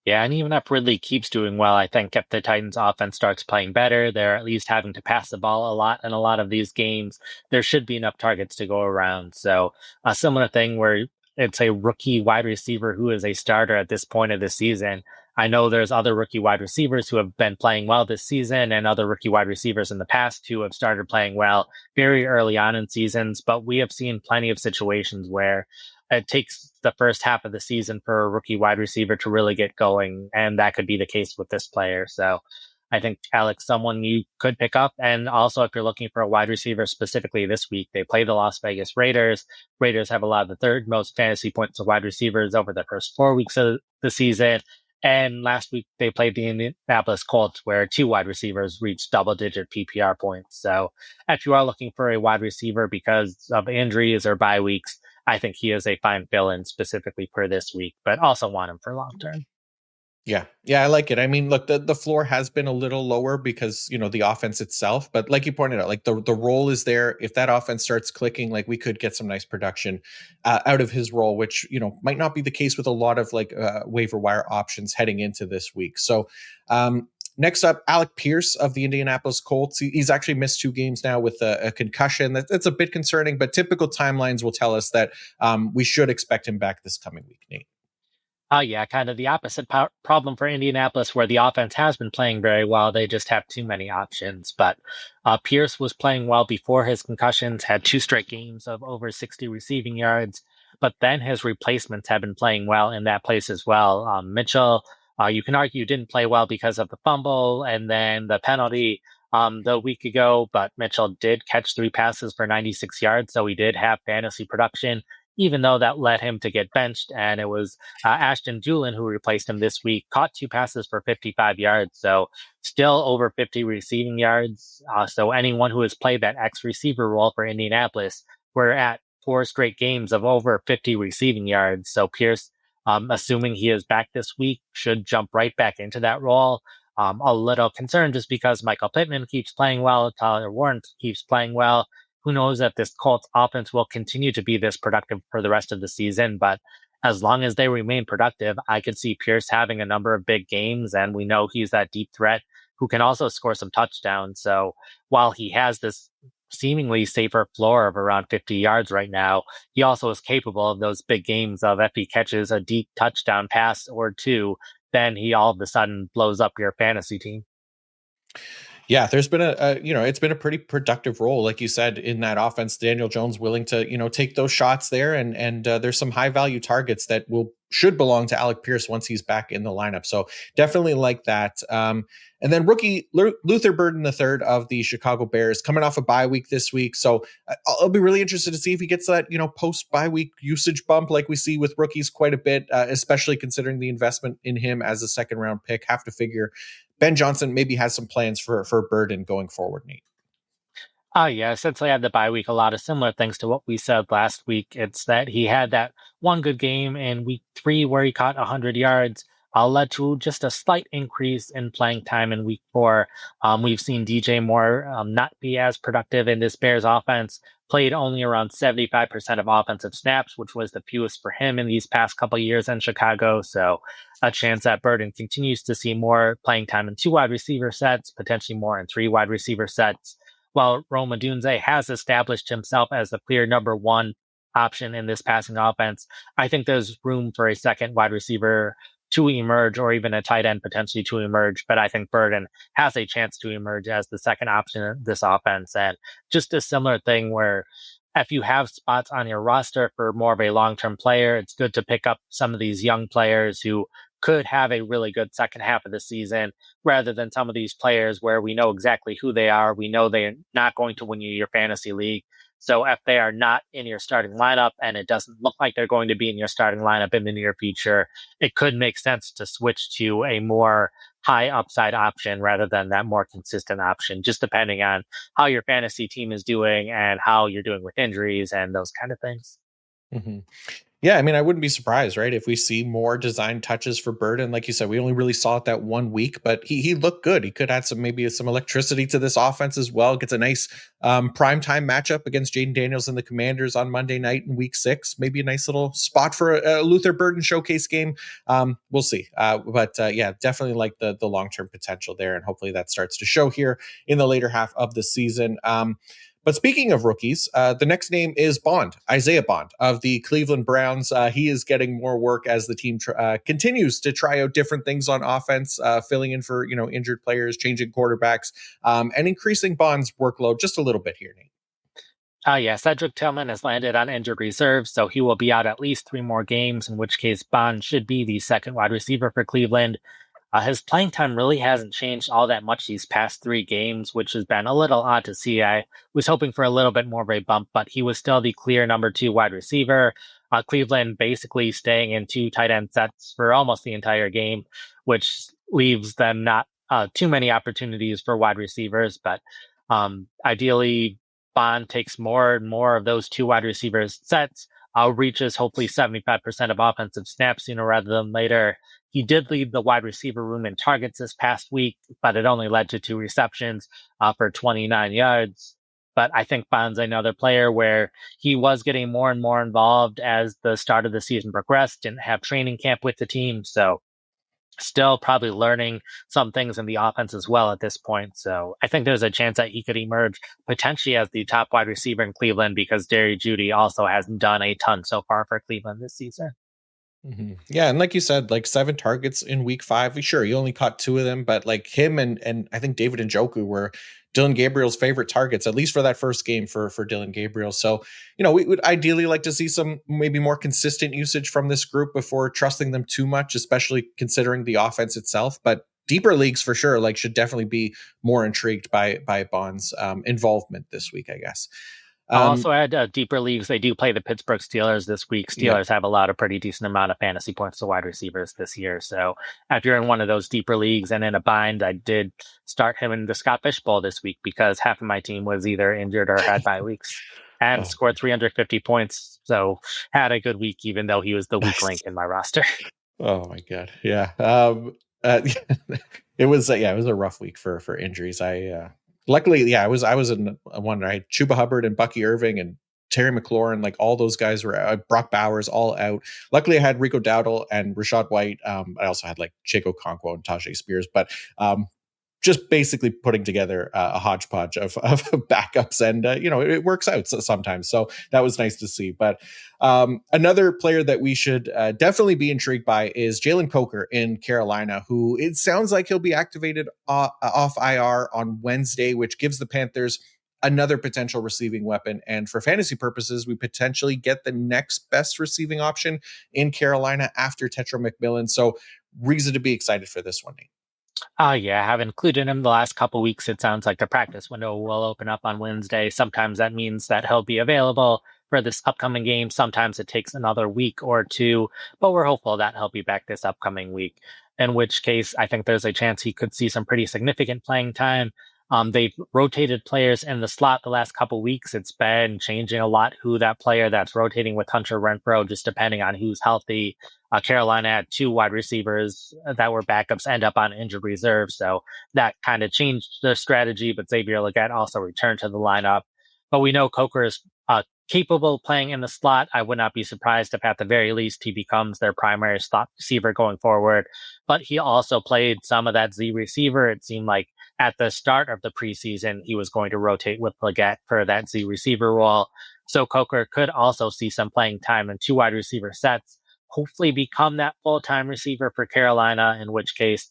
Yeah, and even if Ridley keeps doing well, I think if the Titans offense starts playing better, they're at least having to pass the ball a lot in a lot of these games. There should be enough targets to go around. So a similar thing where it's a rookie wide receiver who is a starter at this point of the season. I know there's other rookie wide receivers who have been playing well this season and other rookie wide receivers in the past who have started playing well very early on in seasons, but we have seen plenty of situations where it takes the first half of the season for a rookie wide receiver to really get going, and that could be the case with this player. So I think Alex, someone you could pick up. And also, if you're looking for a wide receiver specifically this week, they play the Las Vegas Raiders. Raiders have a lot of the third most fantasy points of wide receivers over the first 4 weeks of the season. And last week, they played the Indianapolis Colts, where 2 wide receivers reached double-digit PPR points. So if you are looking for a wide receiver because of injuries or bye weeks, I think he is a fine fill-in specifically for this week, but also want him for long-term. Yeah, I like it. I mean, look, the floor has been a little lower because, the offense itself, but like you pointed out, like the role is there. If that offense starts clicking, like we could get some nice production out of his role, which, might not be the case with a lot of like waiver wire options heading into this week. So next up, Alec Pierce of the Indianapolis Colts. He's actually missed 2 games now with a concussion. That's a bit concerning, but typical timelines will tell us that we should expect him back this coming week, Nate. Oh, yeah, kind of the opposite problem for Indianapolis, where the offense has been playing very well. They just have too many options. But Pierce was playing well before his concussions, had 2 straight games of over 60 receiving yards. But then his replacements have been playing well in that place as well. Mitchell, you can argue, didn't play well because of the fumble and then the penalty the week ago. But Mitchell did catch 3 passes for 96 yards, so he did have fantasy production, even though that led him to get benched. And it was Ashton Dulin, who replaced him this week, caught 2 passes for 55 yards. So still over 50 receiving yards. So anyone who has played that X receiver role for Indianapolis, we're at 4 straight games of over 50 receiving yards. So Pierce, assuming he is back this week, should jump right back into that role. A little concerned just because Michael Pittman keeps playing well, Tyler Warren keeps playing well. Who knows if this Colts offense will continue to be this productive for the rest of the season. But as long as they remain productive, I could see Pierce having a number of big games. And we know he's that deep threat who can also score some touchdowns. So while he has this seemingly safer floor of around 50 yards right now, he also is capable of those big games of if he catches a deep touchdown pass or two, then he all of a sudden blows up your fantasy team. Yeah, there's been it's been a pretty productive role, like you said, in that offense. Daniel Jones willing to, take those shots there, and there's some high value targets that should belong to Alec Pierce once he's back in the lineup. So definitely like that. And then rookie Luther Burden III of the Chicago Bears coming off a bye week this week. So I'll be really interested to see if he gets that, post bye week usage bump like we see with rookies quite a bit, especially considering the investment in him as a second round pick. Have to figure Ben Johnson maybe has some plans for Burden going forward, Nate. Oh, yeah. Since they had the bye week, a lot of similar things to what we said last week. It's that he had that one good game in week 3 where he caught 100 yards, led to just a slight increase in playing time in week 4. We've seen DJ Moore not be as productive in this Bears offense, played only around 75% of offensive snaps, which was the fewest for him in these past couple of years in Chicago. So a chance that Burden continues to see more playing time in 2 wide receiver sets, potentially more in 3 wide receiver sets. While Rome Odunze has established himself as the clear number 1 option in this passing offense, I think there's room for a second wide receiver to emerge, or even a tight end potentially to emerge. But I think Burden has a chance to emerge as the second option in this offense. And just a similar thing where if you have spots on your roster for more of a long-term player, it's good to pick up some of these young players who could have a really good second half of the season, rather than some of these players where we know exactly who they are. We know they're not going to win you your fantasy league. So if they are not in your starting lineup and it doesn't look like they're going to be in your starting lineup in the near future, it could make sense to switch to a more high upside option rather than that more consistent option, just depending on how your fantasy team is doing and how you're doing with injuries and those kind of things. Mm-hmm. Yeah, I mean, I wouldn't be surprised, right, if we see more design touches for Burden. Like you said, we only really saw it that 1 week, but he looked good. He could add some electricity to this offense as well. Gets a nice primetime matchup against Jaden Daniels and the Commanders on Monday night in week 6. Maybe a nice little spot for a Luther Burden showcase game. We'll see. But yeah, definitely like the long-term potential there, and hopefully that starts to show here in the later half of the season. But speaking of rookies, the next name is Bond, Isaiah Bond of the Cleveland Browns. He is getting more work as the team continues to try out different things on offense, filling in for injured players, changing quarterbacks, and increasing Bond's workload just a little bit here, Nate. Yeah, Cedric Tillman has landed on injured reserve, so he will be out at least 3 more games, in which case Bond should be the second wide receiver for Cleveland. His playing time really hasn't changed all that much these past 3 games, which has been a little odd to see. I was hoping for a little bit more of a bump, but he was still the clear number 2 wide receiver. Cleveland basically staying in 2 tight end sets for almost the entire game, which leaves them not too many opportunities for wide receivers. But ideally, Bond takes more and more of those 2 wide receivers sets, reaches hopefully 75% of offensive snaps sooner rather than later. He did lead the wide receiver room in targets this past week, but it only led to 2 receptions for 29 yards. But I think Bond's another player where he was getting more and more involved as the start of the season progressed, didn't have training camp with the team. So still probably learning some things in the offense as well at this point. So I think there's a chance that he could emerge potentially as the top wide receiver in Cleveland, because Jerry Jeudy also hasn't done a ton so far for Cleveland this season. Yeah, and like you said, like 7 targets in week 5. Sure, you only caught 2 of them, but like him and I think David Njoku were Dylan Gabriel's favorite targets, at least for that first game for Dylan Gabriel. So, we would ideally like to see some maybe more consistent usage from this group before trusting them too much, especially considering the offense itself. But deeper leagues for sure, like should definitely be more intrigued by Bond's involvement this week, I guess. I'll also add deeper leagues. They do play the Pittsburgh Steelers this week. Yeah. Steelers have allowed a pretty decent amount of fantasy points to wide receivers this year. So if you're in one of those deeper leagues and in a bind, I did start him in the Scott Fish Bowl this week because half of my team was either injured or had bye weeks and scored 350 points. So had a good week, even though he was the weak link in my roster. Oh my God. Yeah. It was a rough week for injuries. Luckily, I was in one. I had Chuba Hubbard and Bucky Irving and Terry McLaurin, like all those guys were out. Brock Bowers all out. Luckily, I had Rico Dowdle and Rashad White. I also had like Chico Conquo and Tajay Spears, but just basically putting together a hodgepodge of backups, and it works out sometimes. So that was nice to see. But another player that we should definitely be intrigued by is Jalen Coker in Carolina, who it sounds like he'll be activated off IR on Wednesday, which gives the Panthers another potential receiving weapon. And for fantasy purposes, we potentially get the next best receiving option in Carolina after Tetra McMillan. So reason to be excited for this one, Nate. Yeah, I have included him the last couple weeks. It sounds like the practice window will open up on Wednesday. Sometimes that means that he'll be available for this upcoming game. Sometimes it takes another week or two, but we're hopeful that he'll be back this upcoming week. In which case, I think there's a chance he could see some pretty significant playing time. They've rotated players in the slot the last couple weeks. It's been changing a lot who that player that's rotating with Hunter Renfrow, just depending on who's healthy. Carolina had 2 wide receivers that were backups end up on injured reserve. So that kind of changed their strategy, but Xavier Legette also returned to the lineup. But we know Coker is capable of playing in the slot. I would not be surprised if at the very least he becomes their primary slot receiver going forward. But he also played some of that Z receiver. It seemed like at the start of the preseason, he was going to rotate with Legette for that Z receiver role. So Coker could also see some playing time in 2 wide receiver sets, hopefully become that full-time receiver for Carolina, in which case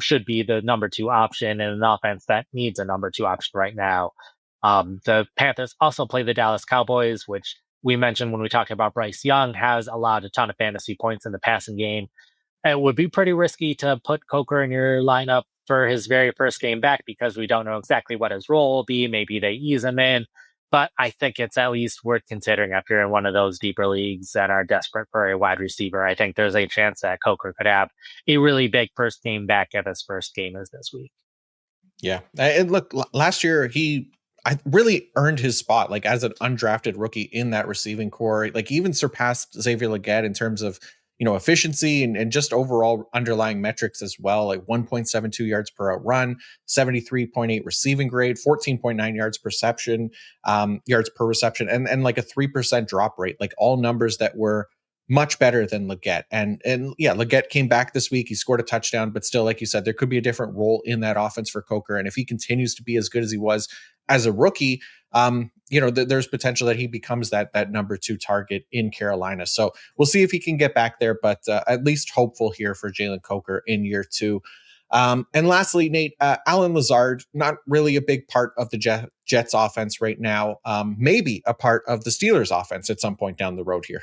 should be the number 2 option in an offense that needs a number 2 option right now. The Panthers also play the Dallas Cowboys, which we mentioned when we talked about Bryce Young, has allowed a ton of fantasy points in the passing game. It would be pretty risky to put Coker in your lineup for his very first game back because we don't know exactly what his role will be. Maybe they ease him in, but I think it's at least worth considering if you're in one of those deeper leagues and are desperate for a wide receiver. I think there's a chance that Coker could have a really big first game back if his first game is this week. Yeah. And look, last year I really earned his spot, like as an undrafted rookie in that receiving core, like even surpassed Xavier Legette in terms of, efficiency and just overall underlying metrics as well, like 1.72 yards per out run, 73.8 receiving grade, 14.9 yards yards per reception, and like a 3% drop rate, like all numbers that were much better than Legette. And yeah, Legette came back this week. He scored a touchdown, but still, like you said, there could be a different role in that offense for Coker. And if he continues to be as good as he was as a rookie, there's potential that he becomes that number 2 target in Carolina. So we'll see if he can get back there, but at least hopeful here for Jalen Coker in year 2. And lastly, Nate, Allen Lazard, not really a big part of the Jets offense right now. Maybe a part of the Steelers offense at some point down the road here.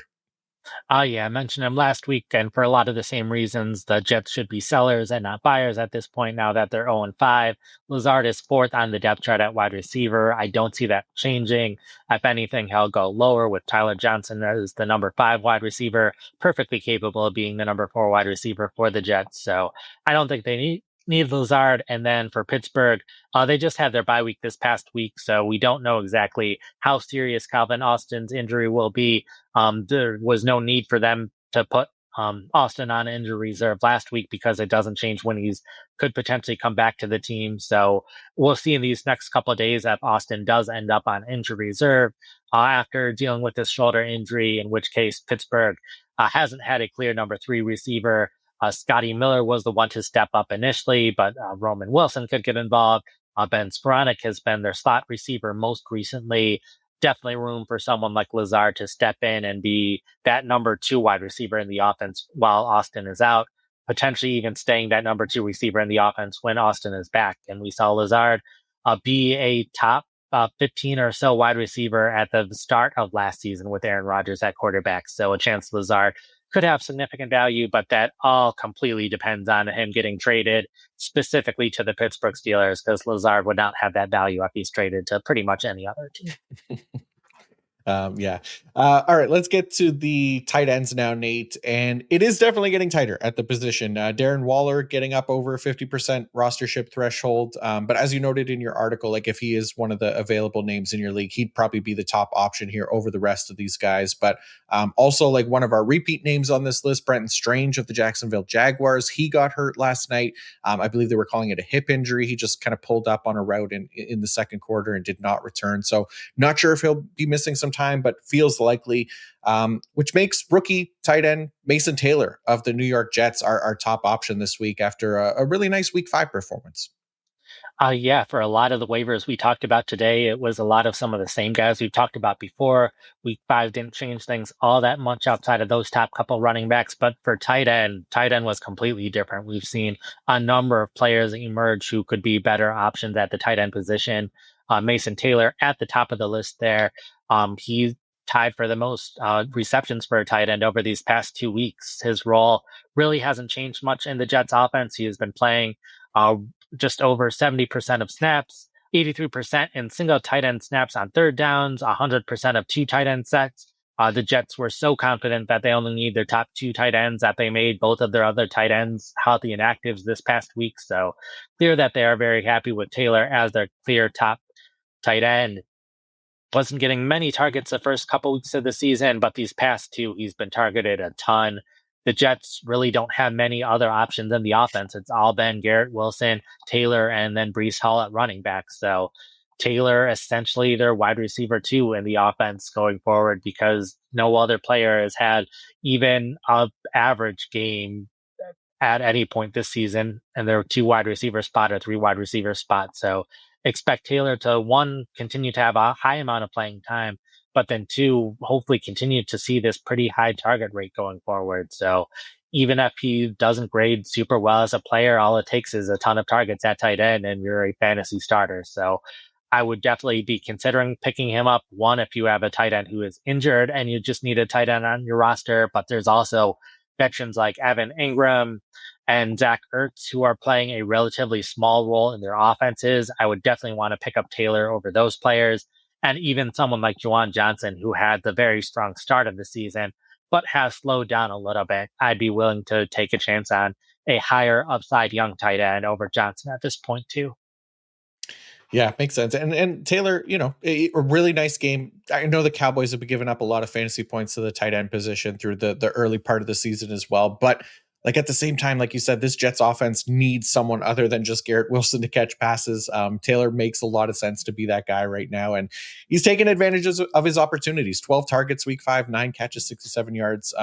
Yeah, I mentioned him last week, and for a lot of the same reasons, the Jets should be sellers and not buyers at this point now that they're 0-5. Lazard is 4th on the depth chart at wide receiver. I don't see that changing. If anything, he'll go lower with Tyler Johnson as the number 5 wide receiver, perfectly capable of being the number 4 wide receiver for the Jets. So I don't think they need Lazard. And then for Pittsburgh, they just had their bye week this past week, so we don't know exactly how serious Calvin Austin's injury will be. There was no need for them to put Austin on injury reserve last week because it doesn't change when he's could potentially come back to the team. So we'll see in these next couple of days if Austin does end up on injury reserve after dealing with this shoulder injury, in which case Pittsburgh hasn't had a clear number 3 receiver. Scotty Miller was the one to step up initially, but Roman Wilson could get involved. Ben Skoranek has been their slot receiver most recently. definitely room for someone like Lazard to step in and be that number 2 wide receiver in the offense while Austin is out, potentially even staying that number 2 receiver in the offense when Austin is back. And we saw Lazard be a top 15 or so wide receiver at the start of last season with Aaron Rodgers at quarterback. So a chance Lazard could have significant value, but that all completely depends on him getting traded specifically to the Pittsburgh Steelers, because Lazard would not have that value if he's traded to pretty much any other team. Yeah. All right, let's get to the tight ends now, Nate. And it is definitely getting tighter at the position. Darren Waller getting up over 50% rostership threshold. But as you noted in your article, like if he is one of the available names in your league, he'd probably be the top option here over the rest of these guys. But also like one of our repeat names on this list, Brenton Strange of the Jacksonville Jaguars. He got hurt last night. I believe they were calling it a hip injury. He just kind of pulled up on a route in the second quarter and did not return. So not sure if he'll be missing some time, but feels likely, which makes rookie tight end Mason Taylor of the New York Jets our top option this week after a really nice week 5 performance. Yeah, for a lot of the waivers we talked about today, it was a lot of some of the same guys we've talked about before. Week 5 didn't change things all that much outside of those top couple running backs, but for tight end was completely different. We've seen a number of players emerge who could be better options at the tight end position. Mason Taylor at the top of the list there. He tied for the most receptions for a tight end over these past 2 weeks. His role really hasn't changed much in the Jets offense. He has been playing just over 70% of snaps, 83% in single tight end snaps on third downs, 100% of 2 tight end sets. The Jets were so confident that they only need their top 2 tight ends that they made both of their other tight ends healthy and actives this past week. So clear that they are very happy with Taylor as their clear top tight end. Wasn't getting many targets the first couple weeks of the season, but these past 2, he's been targeted a ton. The Jets really don't have many other options in the offense. It's all been Garrett Wilson, Taylor, and then Breece Hall at running back. So Taylor, essentially their wide receiver 2 in the offense going forward, because no other player has had even an average game at any point this season, and there are 2 wide receiver spot or 3 wide receiver spots. So expect Taylor to, 1, continue to have a high amount of playing time, but then 2, hopefully continue to see this pretty high target rate going forward. So even if he doesn't grade super well as a player, all it takes is a ton of targets at tight end and you're a fantasy starter. So I would definitely be considering picking him up. 1, if you have a tight end who is injured and you just need a tight end on your roster, but there's also veterans like Evan Ingram and Zach Ertz who are playing a relatively small role in their offenses. I would definitely want to pick up Taylor over those players. And even someone like Juwan Johnson, who had the very strong start of the season, but has slowed down a little bit. I'd be willing to take a chance on a higher upside young tight end over Johnson at this point too. Yeah, makes sense. And Taylor, a really nice game. I know the Cowboys have been giving up a lot of fantasy points to the tight end position through the early part of the season as well. But like at the same time, like you said, this Jets offense needs someone other than just Garrett Wilson to catch passes. Taylor makes a lot of sense to be that guy right now. And he's taking advantage of his opportunities. 12 targets week 5, 9 catches, 67 yards.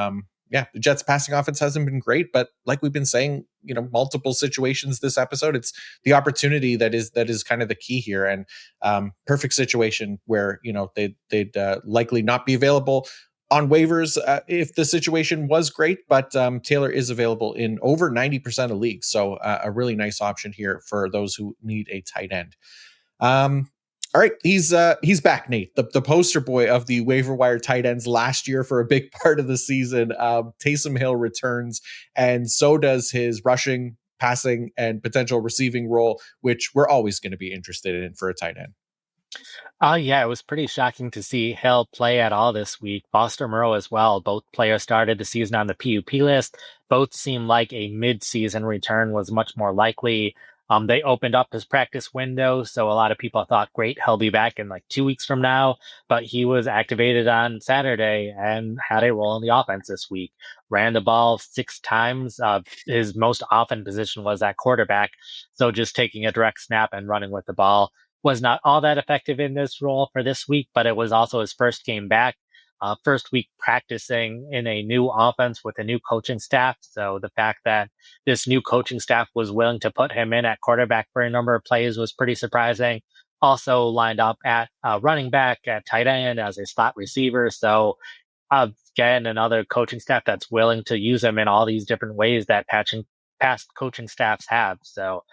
Yeah, the Jets passing offense hasn't been great, but like we've been saying, multiple situations this episode, it's the opportunity that is kind of the key here. And perfect situation where, they'd likely not be available on waivers if the situation was great, but Taylor is available in over 90% of leagues. So a really nice option here for those who need a tight end. All right, he's back, Nate, the poster boy of the waiver wire tight ends last year for a big part of the season. Taysom Hill returns, and so does his rushing, passing, and potential receiving role, which we're always going to be interested in for a tight end. Yeah, it was pretty shocking to see Hill play at all this week. Foster Moreau as well. Both players started the season on the PUP list. Both seemed like a mid-season return was much more likely. They opened up his practice window, so a lot of people thought, great, he'll be back in like 2 weeks from now. But he was activated on Saturday and had a role in the offense this week. Ran the ball 6 times. His most often position was at quarterback, so just taking a direct snap and running with the ball was not all that effective in this role for this week, but it was also his first game back. First week practicing in a new offense with a new coaching staff. So the fact that this new coaching staff was willing to put him in at quarterback for a number of plays was pretty surprising. also lined up at running back, at tight end, as a slot receiver. So again, another coaching staff that's willing to use him in all these different ways that past coaching staffs have. So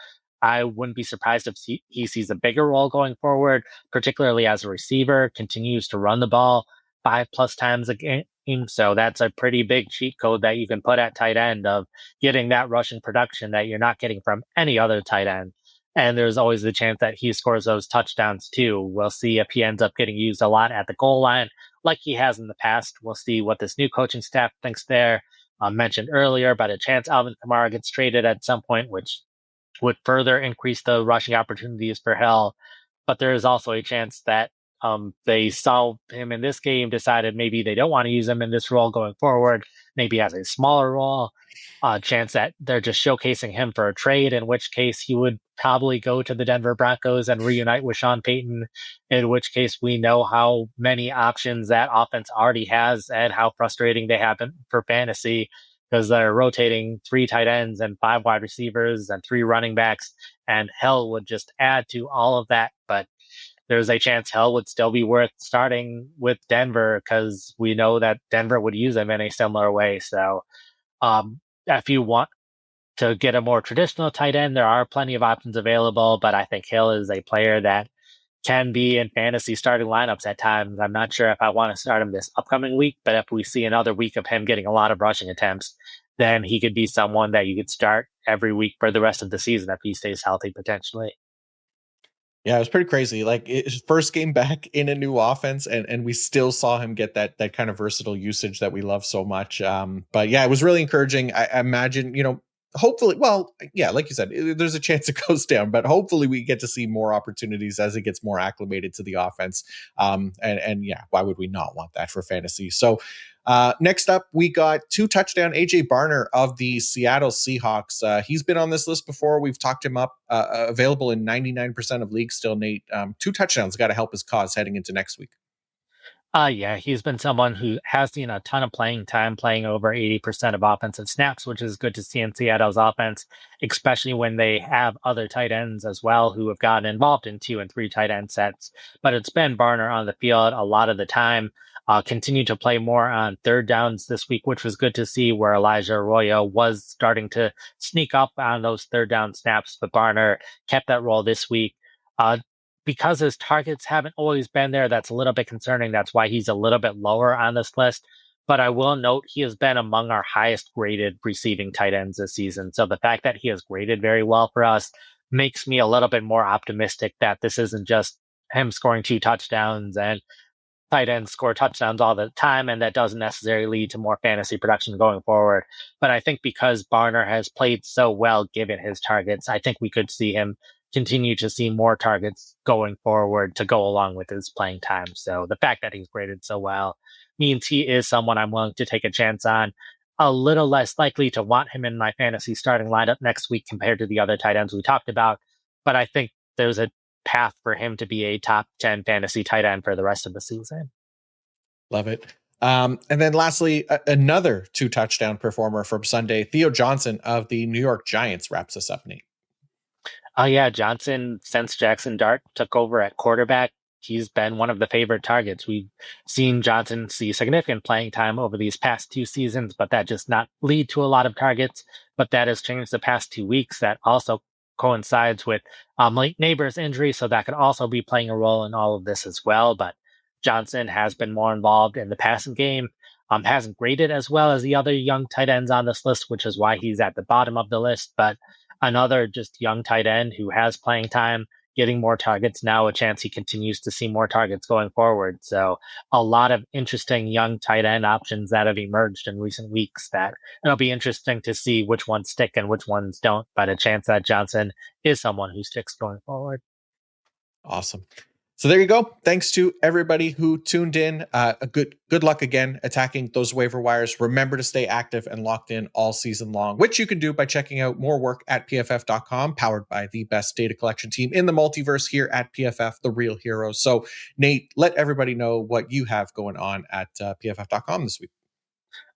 I wouldn't be surprised if he sees a bigger role going forward, particularly as a receiver, continues to run the ball 5+ times a game. So that's a pretty big cheat code that you can put at tight end of getting that rushing production that you're not getting from any other tight end. And there's always the chance that he scores those touchdowns too. We'll see if he ends up getting used a lot at the goal line like he has in the past. We'll see what this new coaching staff thinks there. Mentioned earlier about a chance Alvin Kamara gets traded at some point, which would further increase the rushing opportunities for Hill. But there is also a chance that they saw him in this game, decided maybe they don't want to use him in this role going forward, maybe as a smaller role. Chance that they're just showcasing him for a trade, in which case he would probably go to the Denver Broncos and reunite with Sean Payton, in which case we know how many options that offense already has and how frustrating they have been for fantasy, because they're rotating 3 tight ends and 5 wide receivers and 3 running backs, and Hill would just add to all of that. But there's a chance Hill would still be worth starting with Denver, because we know that Denver would use him in a similar way. So if you want to get a more traditional tight end, there are plenty of options available, but I think Hill is a player that can be in fantasy starting lineups at times. I'm not sure if I want to start him this upcoming week, but if we see another week of him getting a lot of rushing attempts, then he could be someone that you could start every week for the rest of the season if he stays healthy, potentially. Yeah, it was pretty crazy. Like his first game back in a new offense, and we still saw him get that kind of versatile usage that we love so much. But yeah, it was really encouraging. I imagine, hopefully, well, yeah, like you said, there's a chance it goes down, but hopefully we get to see more opportunities as it gets more acclimated to the offense. And yeah, why would we not want that for fantasy? So next up, we got 2 touchdown AJ Barner of the Seattle Seahawks. He's been on this list before. We've talked him up, available in 99% of leagues still, Nate. 2 touchdowns got to help his cause heading into next week. Yeah, he's been someone who has seen a ton of playing time, playing over 80% of offensive snaps, which is good to see in Seattle's offense, especially when they have other tight ends as well who have gotten involved in 2 and 3 tight end sets. But it's been Barner on the field a lot of the time. Continued to play more on third downs this week, which was good to see, where Elijah Arroyo was starting to sneak up on those third down snaps, but Barner kept that role this week. Because his targets haven't always been there, that's a little bit concerning. That's why he's a little bit lower on this list. But I will note he has been among our highest graded receiving tight ends this season. So the fact that he has graded very well for us makes me a little bit more optimistic that this isn't just him scoring 2 touchdowns and tight ends score touchdowns all the time, and that doesn't necessarily lead to more fantasy production going forward. But I think because Barner has played so well given his targets, I think we could see him continue to see more targets going forward to go along with his playing time. So the fact that he's graded so well means he is someone I'm willing to take a chance on. A little less likely to want him in my fantasy starting lineup next week compared to the other tight ends we talked about. But I think there's a path for him to be a top 10 fantasy tight end for the rest of the season. Love it. And then lastly, another 2 touchdown performer from Sunday, Theo Johnson of the New York Giants, wraps us up, Nate. Oh yeah, Johnson, since Jackson Dart took over at quarterback, he's been one of the favorite targets. We've seen Johnson see significant playing time over these past 2 seasons, but that just not lead to a lot of targets. But that has changed the past 2 weeks. That also coincides with Malik Neighbors' injury, so that could also be playing a role in all of this as well. But Johnson has been more involved in the passing game. Hasn't graded as well as the other young tight ends on this list, which is why he's at the bottom of the list. But another just young tight end who has playing time, getting more targets now, a chance he continues to see more targets going forward. So a lot of interesting young tight end options that have emerged in recent weeks that it'll be interesting to see which ones stick and which ones don't, but a chance that Johnson is someone who sticks going forward. Awesome. So there you go. Thanks to everybody who tuned in. Good luck again attacking those waiver wires. Remember to stay active and locked in all season long, which you can do by checking out more work at pff.com, powered by the best data collection team in the multiverse here at PFF, the real heroes. So Nate, let everybody know what you have going on at pff.com this week.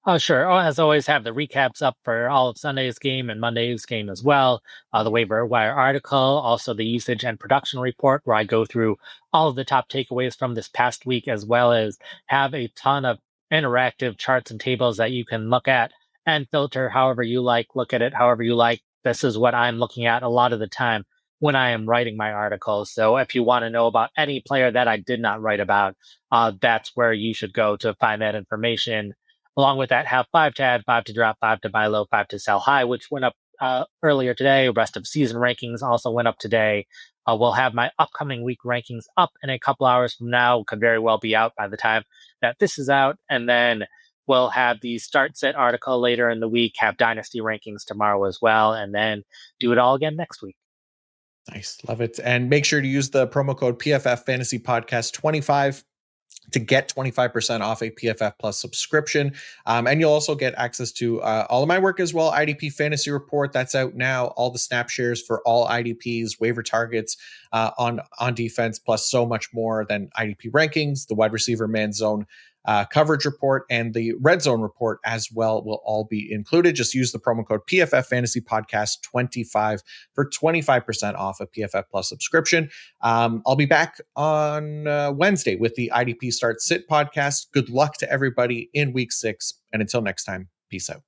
Oh, sure. Oh, as always, have the recaps up for all of Sunday's game and Monday's game as well. The waiver wire article, also the usage and production report, where I go through all of the top takeaways from this past week, as well as have a ton of interactive charts and tables that you can look at and filter however you like, look at it however you like. This is what I'm looking at a lot of the time when I am writing my articles. So if you want to know about any player that I did not write about, that's where you should go to find that information. Along with that, have 5 to add, 5 to drop, 5 to buy low, 5 to sell high, which went up earlier today. Rest of season rankings also went up today. We'll have my upcoming week rankings up in a couple hours from now. Could very well be out by the time that this is out. And then we'll have the start set article later in the week, have dynasty rankings tomorrow as well, and then do it all again next week. Nice. Love it. And make sure to use the promo code PFF Fantasy Podcast 25 to get 25% off a PFF Plus subscription. And you'll also get access to all of my work as well. IDP Fantasy Report, that's out now. All the snap shares for all IDPs, waiver targets on defense, plus so much more than IDP rankings, the wide receiver man zone coverage report, and the red zone report as well will all be included. Just use the promo code PFF Fantasy Podcast 25 for 25% off a PFF Plus subscription. I'll be back on Wednesday with the IDP Start Sit podcast. Good luck to everybody in week 6. And until next time, peace out.